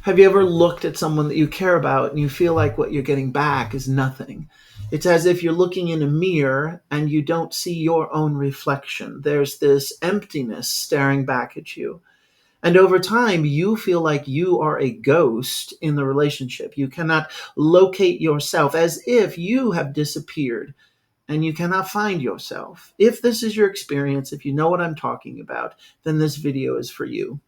Have you ever looked at someone that you care about and you feel like what you're getting back is nothing? It's as if you're looking in a mirror and you don't see your own reflection. There's this emptiness staring back at you. And over time, you feel like you are a ghost in the relationship. You cannot locate yourself, as if you have disappeared and you cannot find yourself. If this is your experience, if you know what I'm talking about, then this video is for you.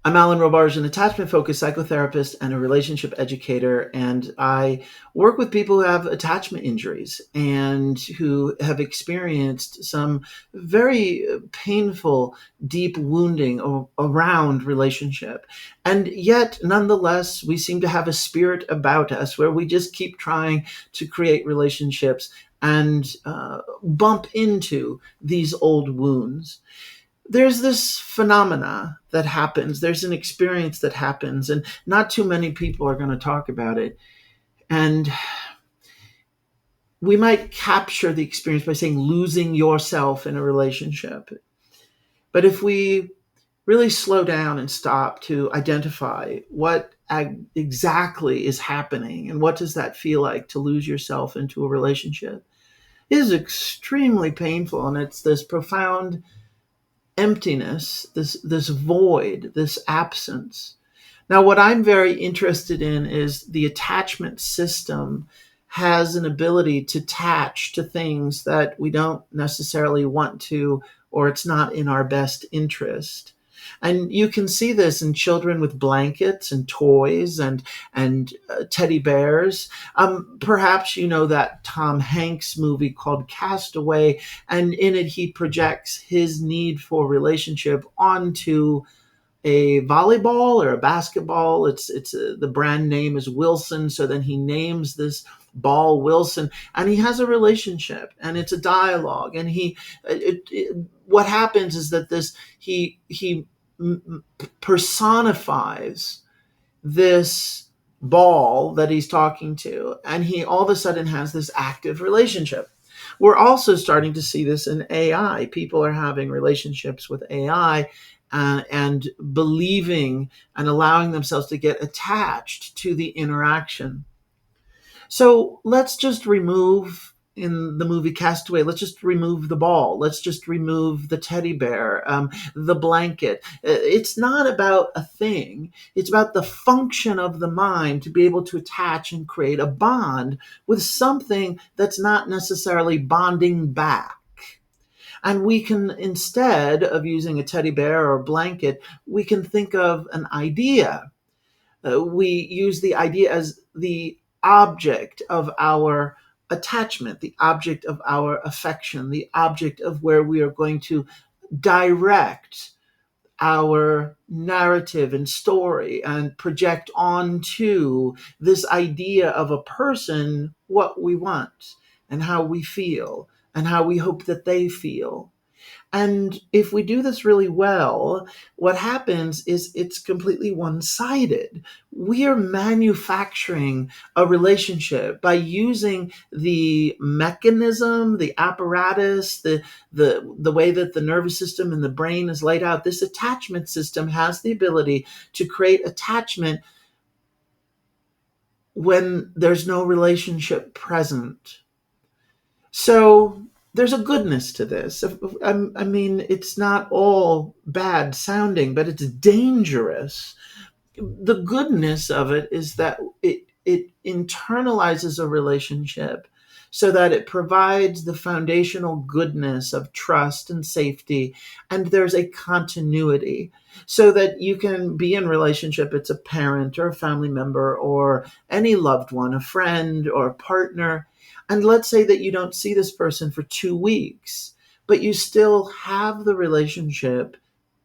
I'm Alan Robarge, an attachment-focused psychotherapist and a relationship educator, and I work with people who have attachment injuries and who have experienced some very painful, deep wounding around relationship. And yet, nonetheless, we seem to have a spirit about us where we just keep trying to create relationships and bump into these old wounds. There's this phenomena that happens. There's an experience that happens, and not too many people are going to talk about it. And we might capture the experience by saying losing yourself in a relationship. But if we really slow down and stop to identify what exactly is happening and what does that feel like to lose yourself into a relationship, it is extremely painful, and it's this profound emptiness, this void, this absence. Now, what I'm very interested in is the attachment system has an ability to attach to things that we don't necessarily want to, or it's not in our best interest. And you can see this in children with blankets and toys and teddy bears. Perhaps you know that Tom Hanks movie called Castaway, and in it he projects his need for relationship onto a volleyball or a basketball. It's the brand name is Wilson, so then he names this ball Wilson, and he has a relationship, and it's a dialogue, and what happens is that he personifies this ball that he's talking to, and he all of a sudden has this active relationship. We're also starting to see this in AI. People are having relationships with AI and believing and allowing themselves to get attached to the interaction. So let's just remove, in the movie Castaway, let's just remove the ball. Let's just remove the teddy bear, the blanket. It's not about a thing. It's about the function of the mind to be able to attach and create a bond with something that's not necessarily bonding back. And we can, instead of using a teddy bear or a blanket, we can think of an idea. We use the idea as the object of our attachment, the object of our affection, the object of where we are going to direct our narrative and story and project onto this idea of a person what we want and how we feel and how we hope that they feel. And if we do this really well, what happens is it's completely one-sided. We are manufacturing a relationship by using the mechanism, the apparatus, the way that the nervous system and the brain is laid out. This attachment system has the ability to create attachment when there's no relationship present. So there's a goodness to this. I mean, it's not all bad sounding, but it's dangerous. The goodness of it is that it internalizes a relationship so that it provides the foundational goodness of trust and safety, and there's a continuity so that you can be in relationship. It's a parent or a family member or any loved one, a friend or a partner. And let's say that you don't see this person for 2 weeks, but you still have the relationship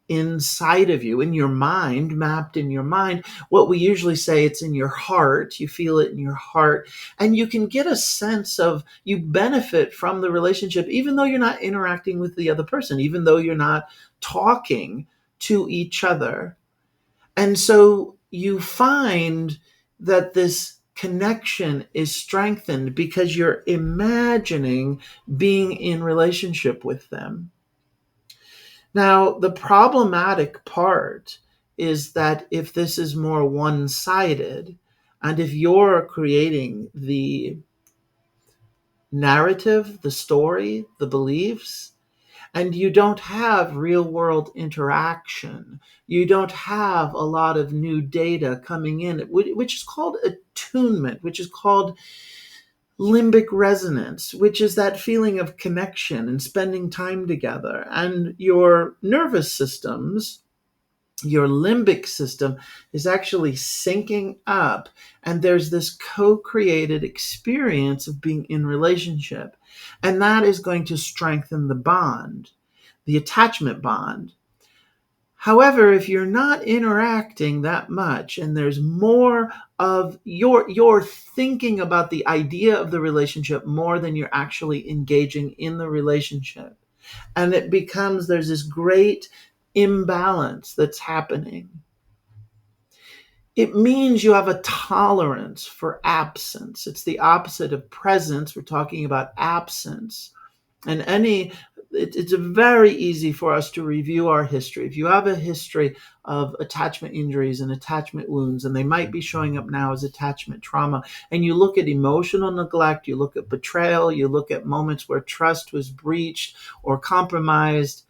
inside of you, in your mind, mapped in your mind. What we usually say, it's in your heart. You feel it in your heart. And you can get a sense of, you benefit from the relationship, even though you're not interacting with the other person, even though you're not talking to each other. And so you find that this connection is strengthened because you're imagining being in relationship with them. Now, the problematic part is that if this is more one-sided, and if you're creating the narrative, the story, the beliefs, and you don't have real world interaction, you don't have a lot of new data coming in, which is called attunement, which is called limbic resonance, which is that feeling of connection and spending time together. And your nervous systems, your limbic system is actually syncing up, and there's this co-created experience of being in relationship, and that is going to strengthen the bond, the attachment bond. However, if you're not interacting that much and there's more of you're thinking about the idea of the relationship more than you're actually engaging in the relationship, and it becomes there's this great imbalance that's happening. It means you have a tolerance for absence. It's the opposite of presence. We're talking about absence. And it's very easy for us to review our history. If you have a history of attachment injuries and attachment wounds, and they might be showing up now as attachment trauma, and you look at emotional neglect, you look at betrayal, you look at moments where trust was breached or compromised,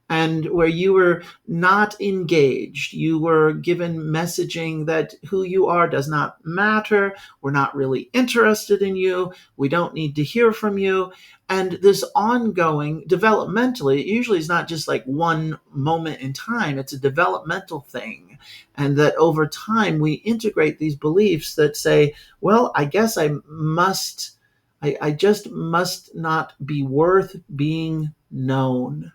and where you were not engaged, you were given messaging that who you are does not matter, we're not really interested in you, we don't need to hear from you. And this ongoing developmentally, it usually is not just like one moment in time, it's a developmental thing. And that over time we integrate these beliefs that say, well, I guess I just must not be worth being known.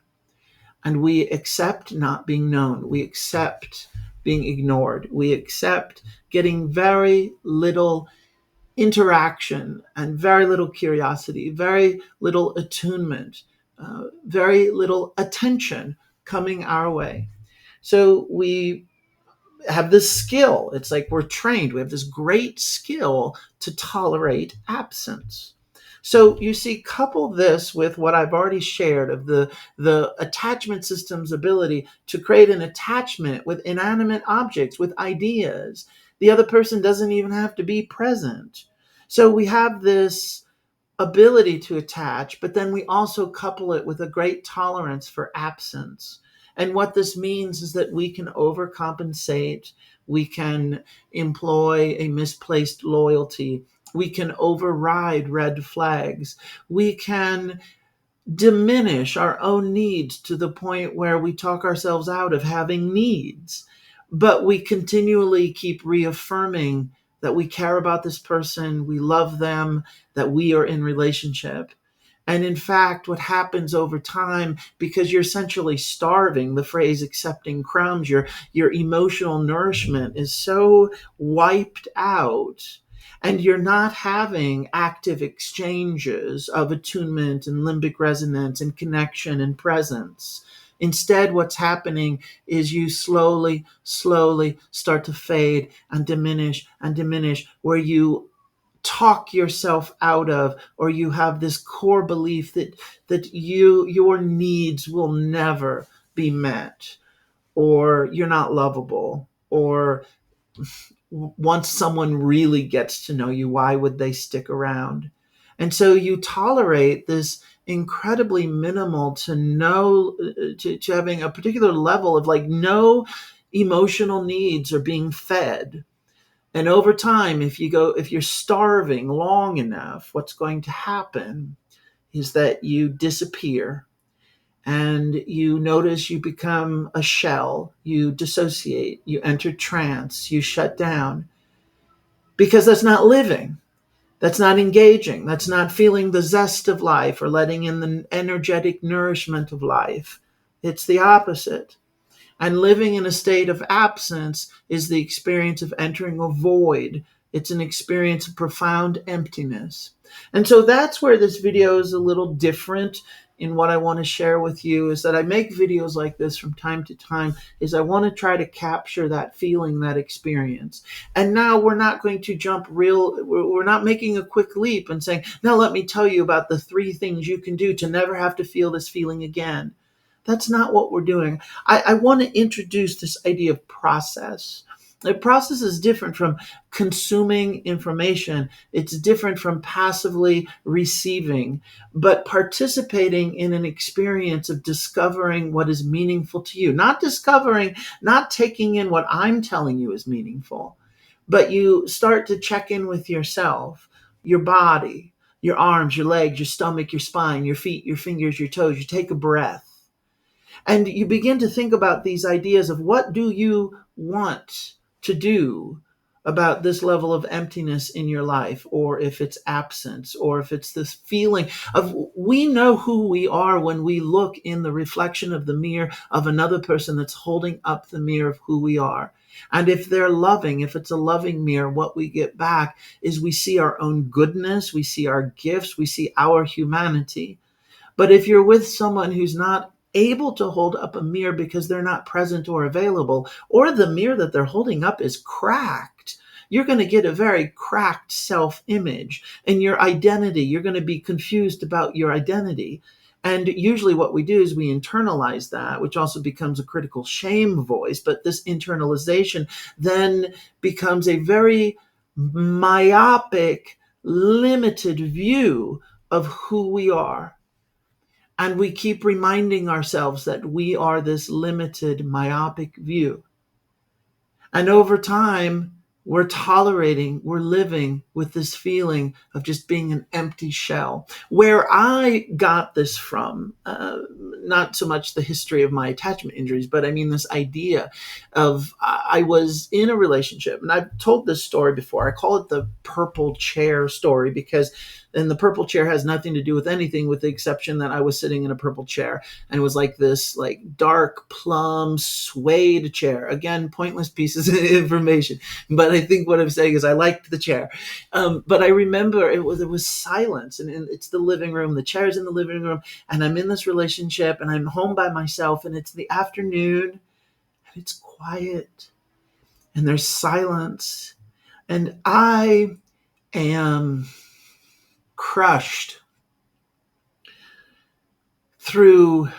And we accept not being known. We accept being ignored. We accept getting very little interaction and very little curiosity, very little attunement, very little attention coming our way. So we have this skill. It's like we're trained. We have this great skill to tolerate absence. So you see, couple this with what I've already shared of the attachment system's ability to create an attachment with inanimate objects, with ideas. The other person doesn't even have to be present. So we have this ability to attach, but then we also couple it with a great tolerance for absence. And what this means is that we can overcompensate, we can employ a misplaced loyalty, we can override red flags, we can diminish our own needs to the point where we talk ourselves out of having needs. But we continually keep reaffirming that we care about this person, we love them, that we are in relationship. And in fact, what happens over time, because you're essentially starving, the phrase accepting crumbs, your emotional nourishment is so wiped out, and you're not having active exchanges of attunement and limbic resonance and connection and presence. Instead, what's happening is you slowly start to fade and diminish, where you talk yourself out of, or you have this core belief that your needs will never be met, or you're not lovable, or once someone really gets to know you, why would they stick around? And so you tolerate this incredibly minimal to no to having a particular level of like no emotional needs are being fed. And over time, if you're starving long enough, what's going to happen is that you disappear, and you notice you become a shell, you dissociate, you enter trance, you shut down, because that's not living. That's not engaging. That's not feeling the zest of life or letting in the energetic nourishment of life. It's the opposite. And living in a state of absence is the experience of entering a void. It's an experience of profound emptiness. And so that's where this video is a little different. in what I want to share with you is that I make videos like this from time to time is I want to try to capture that feeling, that experience. And now we're not going to we're not making a quick leap and saying, now let me tell you about the 3 things you can do to never have to feel this feeling again. That's not what we're doing. I want to introduce this idea of process. The process is different from consuming information. It's different from passively receiving, but participating in an experience of discovering what is meaningful to you. Not taking in what I'm telling you is meaningful, but you start to check in with yourself, your body, your arms, your legs, your stomach, your spine, your feet, your fingers, your toes. You take a breath and you begin to think about these ideas of what do you want to do about this level of emptiness in your life, or if it's absence, or if it's this feeling of we know who we are when we look in the reflection of the mirror of another person that's holding up the mirror of who we are. And if they're loving, if it's a loving mirror, what we get back is we see our own goodness, we see our gifts, we see our humanity. But if you're with someone who's not able to hold up a mirror because they're not present or available, or the mirror that they're holding up is cracked, you're going to get a very cracked self-image and your identity. You're going to be confused about your identity. And usually what we do is we internalize that, which also becomes a critical shame voice. But this internalization then becomes a very myopic, limited view of who we are. And we keep reminding ourselves that we are this limited, myopic view. And over time, we're living with this feeling of just being an empty shell. Where I got this from, not so much the history of my attachment injuries, but I mean this idea of I was in a relationship, and I've told this story before. I call it the purple chair story because then the purple chair has nothing to do with anything with the exception that I was sitting in a purple chair and it was like this like dark plum suede chair. Again, pointless pieces of information. But I think what I'm saying is I liked the chair. But I remember there was silence and it's the living room. The chair's in the living room and I'm in this relationship and I'm home by myself and it's the afternoon and it's quiet and there's silence and I am crushed through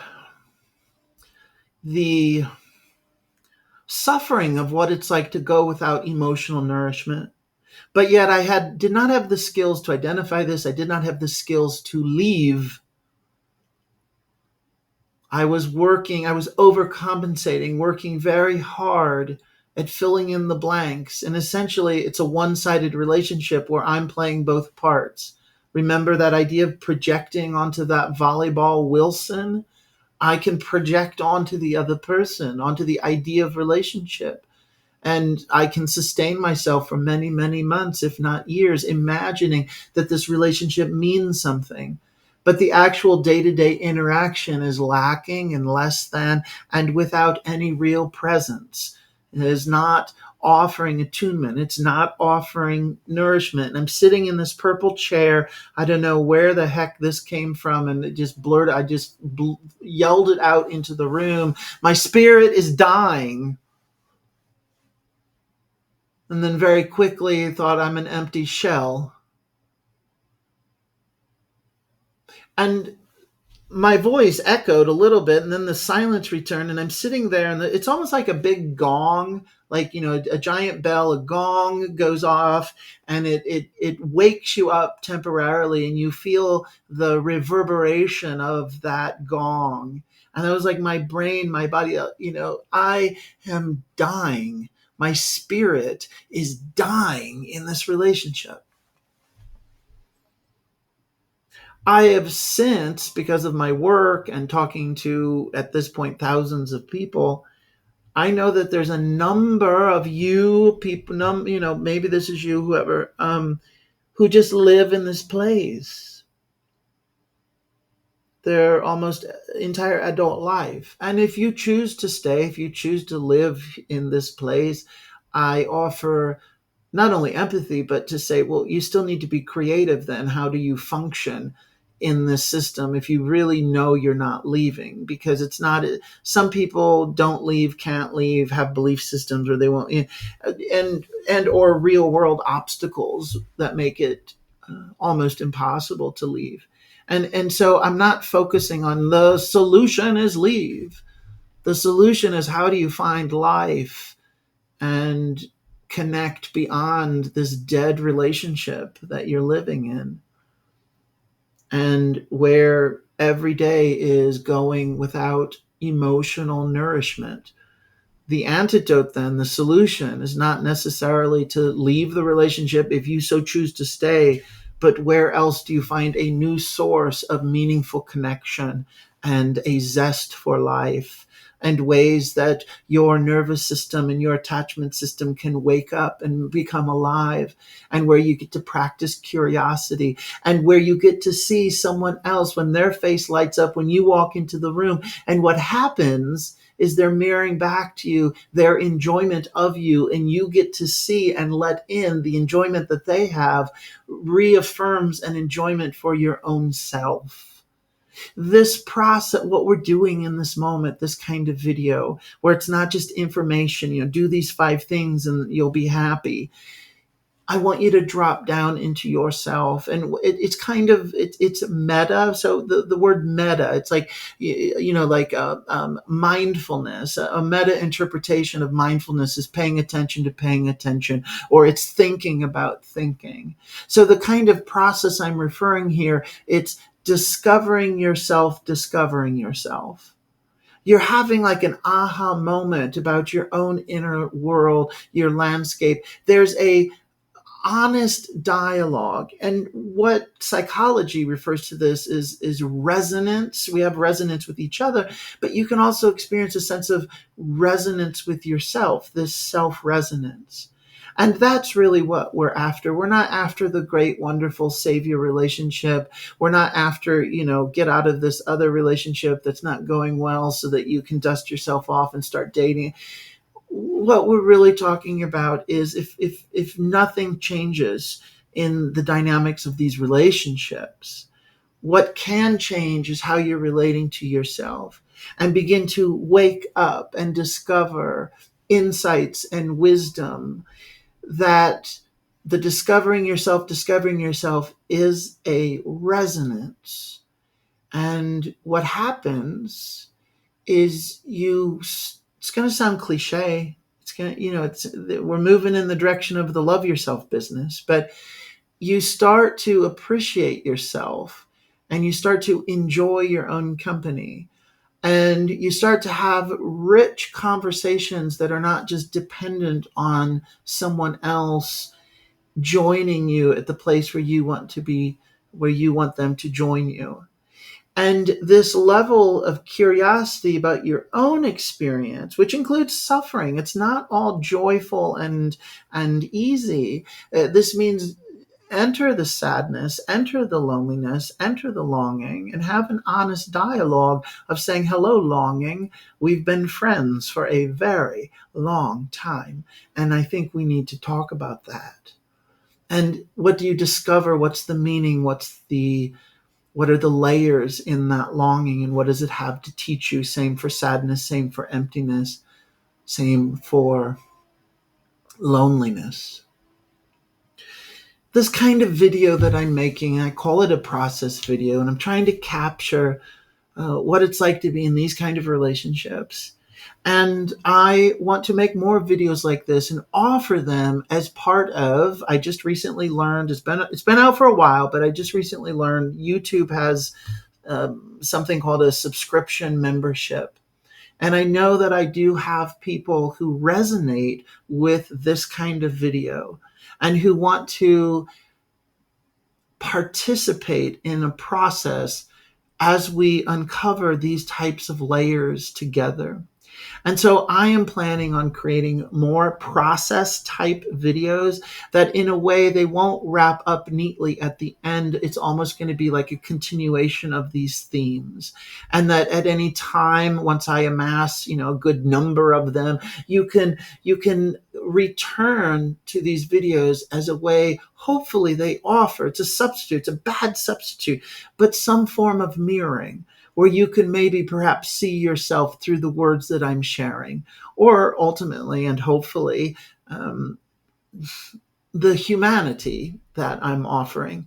the suffering of what it's like to go without emotional nourishment. But yet did not have the skills to identify this. I did not have the skills to leave. I was overcompensating, working very hard at filling in the blanks. And essentially, it's a one-sided relationship where I'm playing both parts. Remember that idea of projecting onto that volleyball Wilson? I can project onto the other person, onto the idea of relationship. And I can sustain myself for many, many months, if not years, imagining that this relationship means something. But the actual day-to-day interaction is lacking and less than, and without any real presence. It is not offering attunement. It's not offering nourishment. And I'm sitting in this purple chair. I don't know where the heck this came from. And it just blurred. I just yelled it out into the room. My spirit is dying. And then very quickly thought I'm an empty shell. And my voice echoed a little bit and then the silence returned and I'm sitting there and it's almost like a big gong, like, a giant bell, a gong goes off and it wakes you up temporarily and you feel the reverberation of that gong. And it was like my brain, my body, I am dying. My spirit is dying in this relationship. I have since, because of my work and talking to, at this point, thousands of people, I know that there's a number of you people, maybe this is you, whoever, who just live in this place their almost entire adult life. And if you choose to stay, if you choose to live in this place, I offer not only empathy, but to say, well, you still need to be creative then. How do you function in this system if you really know you're not leaving, because it's not, some people don't leave, can't leave, have belief systems, or they won't, and or real world obstacles that make it almost impossible to leave. And so I'm not focusing on the solution is leave. The solution is, how do you find life and connect beyond this dead relationship that you're living in, and where every day is going without emotional nourishment. The antidote, then, the solution, is not necessarily to leave the relationship if you so choose to stay, but where else do you find a new source of meaningful connection and a zest for life, and ways that your nervous system and your attachment system can wake up and become alive, and where you get to practice curiosity, and where you get to see someone else when their face lights up when you walk into the room, and what happens is they're mirroring back to you their enjoyment of you, and you get to see and let in the enjoyment that they have reaffirms an enjoyment for your own self. This process, what we're doing in this moment, this kind of video, where it's not just information, do these 5 things and you'll be happy. I want you to drop down into yourself, and it's kind of it's meta. So the word meta, it's like like mindfulness. A meta interpretation of mindfulness is paying attention to paying attention, or it's thinking about thinking. So the kind of process I'm referring here, it's discovering yourself, discovering yourself. You're having like an aha moment about your own inner world, your landscape. There's a honest dialogue. And what psychology refers to this is resonance. We have resonance with each other, but you can also experience a sense of resonance with yourself, this self-resonance. And that's really what we're after. We're not after the great, wonderful savior relationship. We're not after, get out of this other relationship that's not going well so that you can dust yourself off and start dating. What we're really talking about is, if nothing changes in the dynamics of these relationships, what can change is how you're relating to yourself, and begin to wake up and discover insights and wisdom, that the discovering yourself is a resonance. And what happens is it's going to sound cliche. It's going to, we're moving in the direction of the love yourself business, but you start to appreciate yourself, and you start to enjoy your own company, and you start to have rich conversations that are not just dependent on someone else joining you at the place where you want to be, where you want them to join you. And this level of curiosity about your own experience, which includes suffering, it's not all joyful and easy. This means enter the sadness, enter the loneliness, enter the longing, and have an honest dialogue of saying, hello, longing. We've been friends for a very long time, and I think we need to talk about that. And what do you discover? What's the meaning? What are the layers in that longing, and what does it have to teach you? Same for sadness, same for emptiness, same for loneliness. This kind of video that I'm making, I call it a process video, and I'm trying to capture what it's like to be in these kind of relationships. And I want to make more videos like this and offer them as part of, I just recently learned, it's been out for a while, but I just recently learned YouTube has something called a subscription membership. And I know that I do have people who resonate with this kind of video and who want to participate in a process as we uncover these types of layers together. And so I am planning on creating more process type videos that in a way they won't wrap up neatly at the end. It's almost going to be like a continuation of these themes. And that at any time, once I amass, a good number of them, you can return to these videos as a way, hopefully they offer, it's a substitute, it's a bad substitute, but some form of mirroring where you can maybe perhaps see yourself through the words that I'm sharing, or ultimately and hopefully um, the humanity that I'm offering,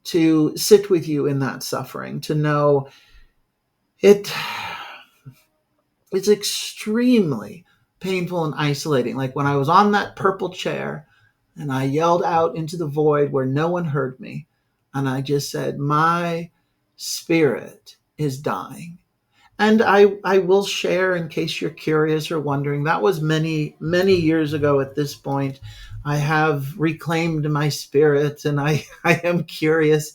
to sit with you in that suffering, to know it. It's extremely painful and isolating. Like when I was on that purple chair and I yelled out into the void where no one heard me, and I just said, my spirit is dying. And I will share, in case you're curious or wondering, that was many, many years ago at this point. I have reclaimed my spirit, and I am curious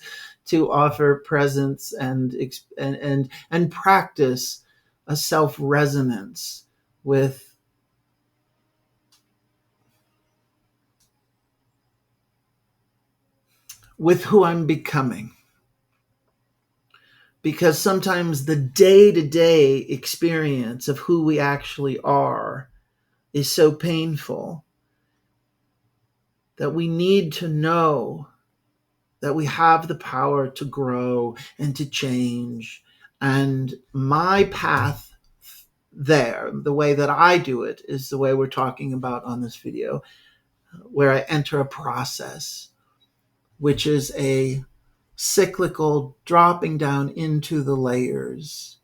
to offer presence and practice a self resonance with who I'm becoming. Because sometimes the day to day experience of who we actually are is so painful that we need to know that we have the power to grow and to change. And my path there, the way that I do it, is the way we're talking about on this video, where I enter a process, which is a cyclical dropping down into the layers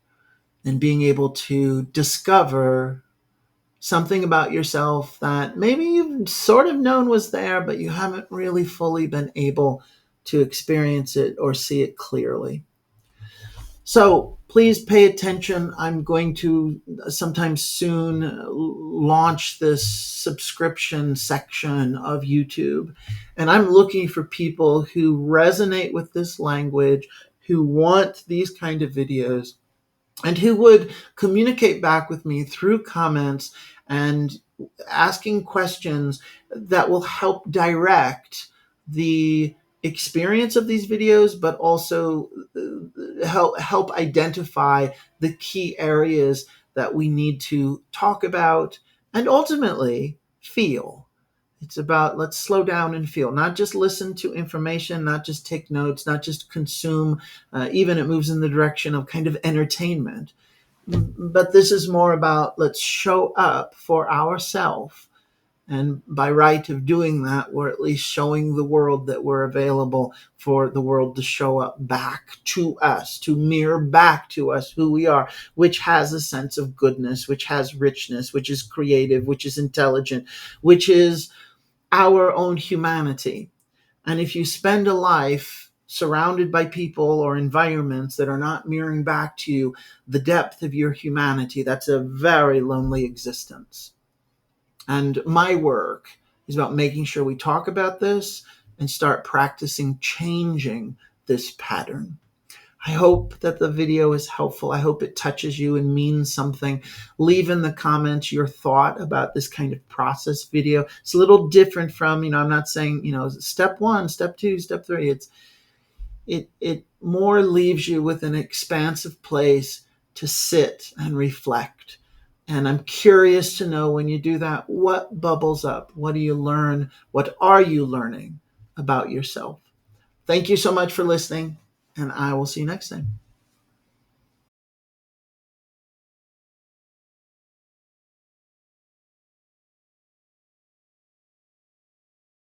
and being able to discover something about yourself that maybe you've sort of known was there, but you haven't really fully been able to experience it or see it clearly. So please pay attention. I'm going to sometime soon launch this subscription section of YouTube. And I'm looking for people who resonate with this language, who want these kind of videos, and who would communicate back with me through comments and asking questions that will help direct the experience of these videos, but also help identify the key areas that we need to talk about and ultimately feel. It's about, let's slow down and feel, not just listen to information, not just take notes, not just consume. Even it moves in the direction of kind of entertainment. But this is more about, let's show up for ourselves. And by right of doing that, we're at least showing the world that we're available for the world to show up back to us, to mirror back to us who we are, which has a sense of goodness, which has richness, which is creative, which is intelligent, which is our own humanity. And if you spend a life surrounded by people or environments that are not mirroring back to you the depth of your humanity, that's a very lonely existence. And my work is about making sure we talk about this and start practicing changing this pattern. I hope that the video is helpful. I hope it touches you and means something. Leave in the comments your thought about this kind of process video. It's a little different from, I'm not saying, step 1, step 2, step 3. It more leaves you with an expansive place to sit and reflect. And I'm curious to know, when you do that, what bubbles up? What do you learn? What are you learning about yourself? Thank you so much for listening, and I will see you next time.